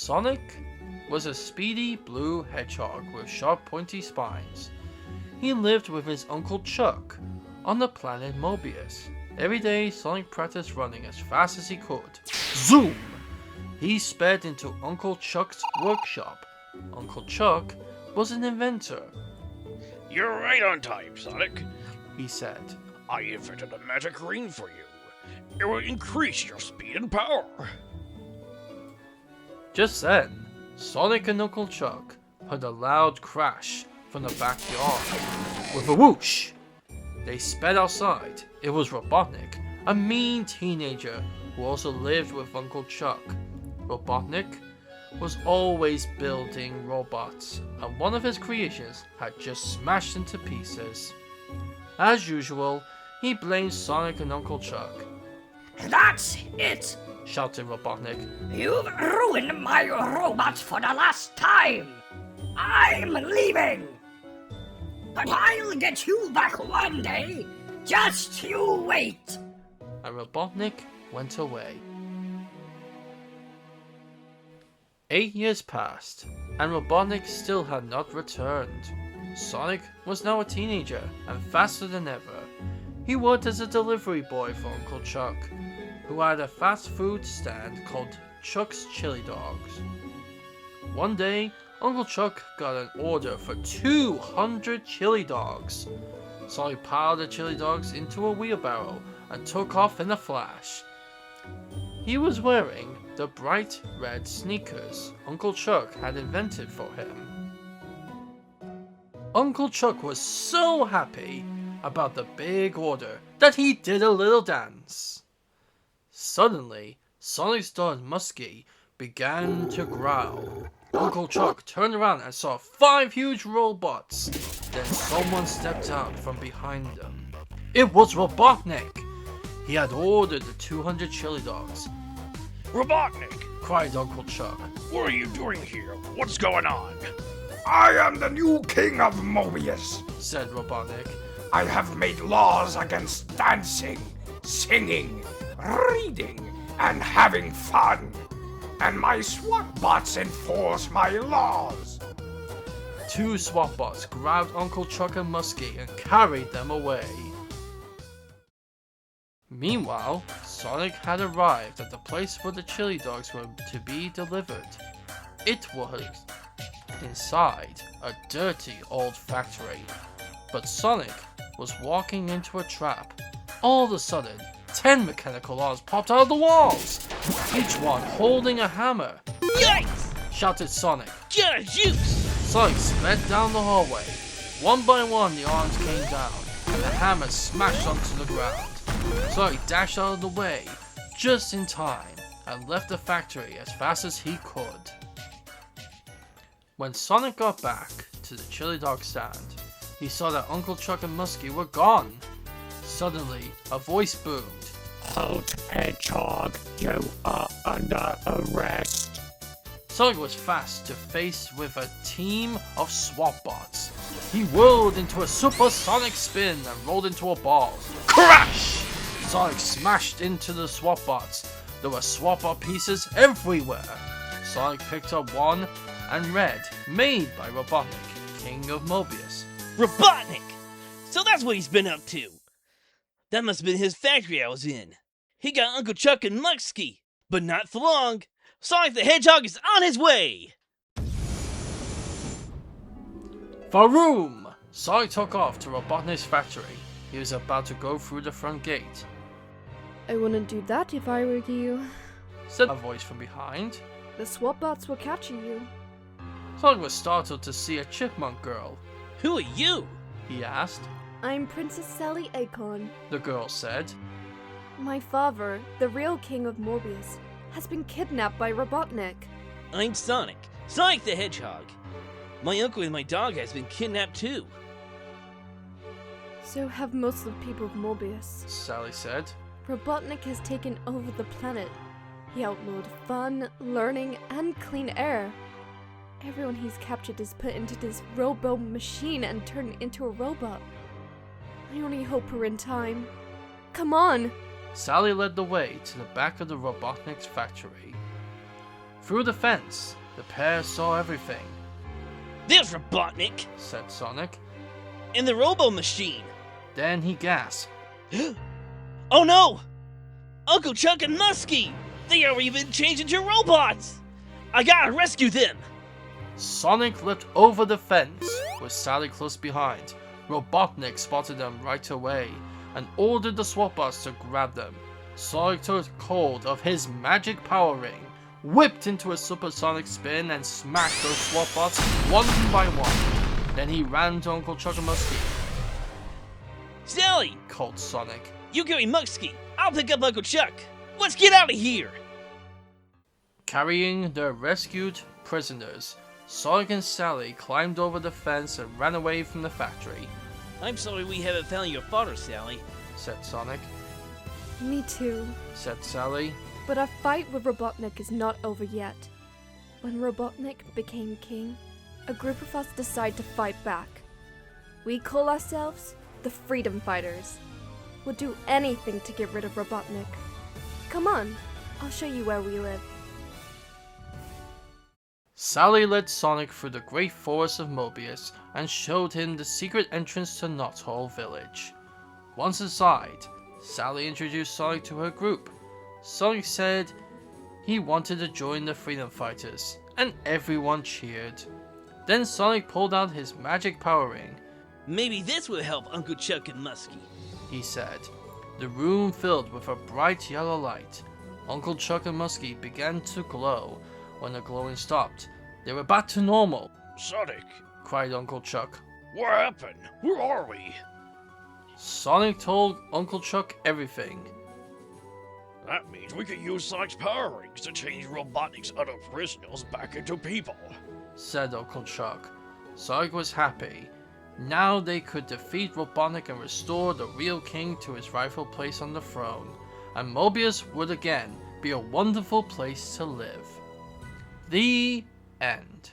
Sonic was a speedy blue hedgehog with sharp pointy spines. He lived with his Uncle Chuck on the planet Mobius. Every day Sonic practiced running as fast as he could. Zoom! He sped into Uncle Chuck's workshop. Uncle Chuck was an inventor. You're right on time, Sonic, he said. I invented a magic ring for you. It will increase your speed and power. Just then, Sonic and Uncle Chuck heard a loud crash from the backyard. With a whoosh, they sped outside. It was Robotnik, a mean teenager who also lived with Uncle Chuck. Robotnik was always building robots, and one of his creations had just smashed into pieces. As usual, he blamed Sonic and Uncle Chuck. That's it! Shouted Robotnik. You've ruined my robots for the last time! I'm leaving! But I'll get you back one day! Just you wait! And Robotnik went away. 8 years passed, and Robotnik still had not returned. Sonic was now a teenager, and faster than ever. He worked as a delivery boy for Uncle Chuck, who had a fast food stand called Chuck's Chili Dogs. One day, Uncle Chuck got an order for 200 chili dogs. Sonic piled the chili dogs into a wheelbarrow and took off in a flash. He was wearing the bright red sneakers Uncle Chuck had invented for him. Uncle Chuck was so happy about the big order that he did a little dance. Suddenly, Sonic's dog Muskie began to growl. Uncle Chuck turned around and saw 5 huge robots. Then someone stepped out from behind them. It was Robotnik! He had ordered the 200 chili dogs. Robotnik, Cried Uncle Chuck. what are you doing here? What's going on? I am the new king of Mobius. Said Robotnik. I have made laws against dancing, singing, reading, and having fun. And my SWAT bots enforce my laws. 2 SWAT bots grabbed Uncle Chuck and Muskie and carried them away. Meanwhile, Sonic had arrived at the place where the chili dogs were to be delivered. It was inside a dirty old factory. But Sonic was walking into a trap. All of a sudden, 10 mechanical arms popped out of the walls, each one holding a hammer. Yikes! Shouted Sonic. Get a juice! Sonic sped down the hallway. One by one, the arms came down, and the hammer smashed onto the ground. Sonic dashed out of the way just in time and left the factory as fast as he could. When Sonic got back to the chili dog stand, he saw that Uncle Chuck and Muskie were gone. Suddenly, a voice boomed. Halt, Hedgehog, you are under arrest. Sonic was fast to face with a team of SWAT bots. He whirled into a supersonic spin and rolled into a ball. Crash! Sonic smashed into the SWAT bots. There were SWAT bot pieces everywhere. Sonic picked up one and read, made by Robotnik, King of Mobius. Robotnik! So that's what he's been up to. That must have been his factory I was in. He got Uncle Chuck and Muskie, but not for long. Sonic the Hedgehog is on his way! Varoom! Sonic took off to Robotnik's factory. He was about to go through the front gate. I wouldn't do that if I were you. Said a voice from behind. The SWAT bots will catch you. Sonic was startled to see a chipmunk girl. Who are you? He asked. I'm Princess Sally Acorn. The girl said. My father, the real king of Mobius, has been kidnapped by Robotnik. I'm Sonic. Sonic the Hedgehog. My uncle and my dog has been kidnapped too. So have most of the people of Mobius. Sally said. Robotnik has taken over the planet. He outlawed fun, learning, and clean air. Everyone he's captured is put into this robo machine and turned into a robot. I only hope we're in time. Come on! Sally led the way to the back of the Robotnik's factory. Through the fence, The pair saw everything, There's Robotnik said Sonic. and the Robo Machine. Then he gasped. Oh no! Uncle Chuck and Muskie! They are even changed into robots! I gotta rescue them! Sonic leapt over the fence, with Sally close behind. Robotnik spotted them right away and ordered the SWAT-bots to grab them. Sonic took hold of his magic power ring, whipped into a supersonic spin, and smashed those SWAT-bots one by one. Then he ran to Uncle Chuck and Muskie. Sally! Called Sonic. You carry Muskie. I'll pick up Uncle Chuck. Let's get out of here! Carrying their rescued prisoners, Sonic and Sally climbed over the fence and ran away from the factory, I'm sorry we haven't found your father, Sally. said Sonic. Me too. Said Sally. But our fight with Robotnik is not over yet. When Robotnik became king, a group of us decided to fight back. We call ourselves the Freedom Fighters. We'll do anything to get rid of Robotnik. Come on, I'll show you where we live. Sally led Sonic through the great forest of Mobius and showed him the secret entrance to Knothole Village. Once inside, Sally introduced Sonic to her group. Sonic said he wanted to join the Freedom Fighters, and everyone cheered. Then Sonic pulled out his magic power ring. Maybe this will help Uncle Chuck and Muskie. He said. The room filled with a bright yellow light. Uncle Chuck and Muskie began to glow. When the glowing stopped, they were back to normal, Sonic, cried Uncle Chuck. what happened? Where are we? Sonic told Uncle Chuck everything. That means we can use Sonic's power rings to change Robotnik's other prisoners back into people. Said Uncle Chuck. Sonic was happy. Now they could defeat Robotnik and restore the real king to his rightful place on the throne, and Mobius would again be a wonderful place to live. The end.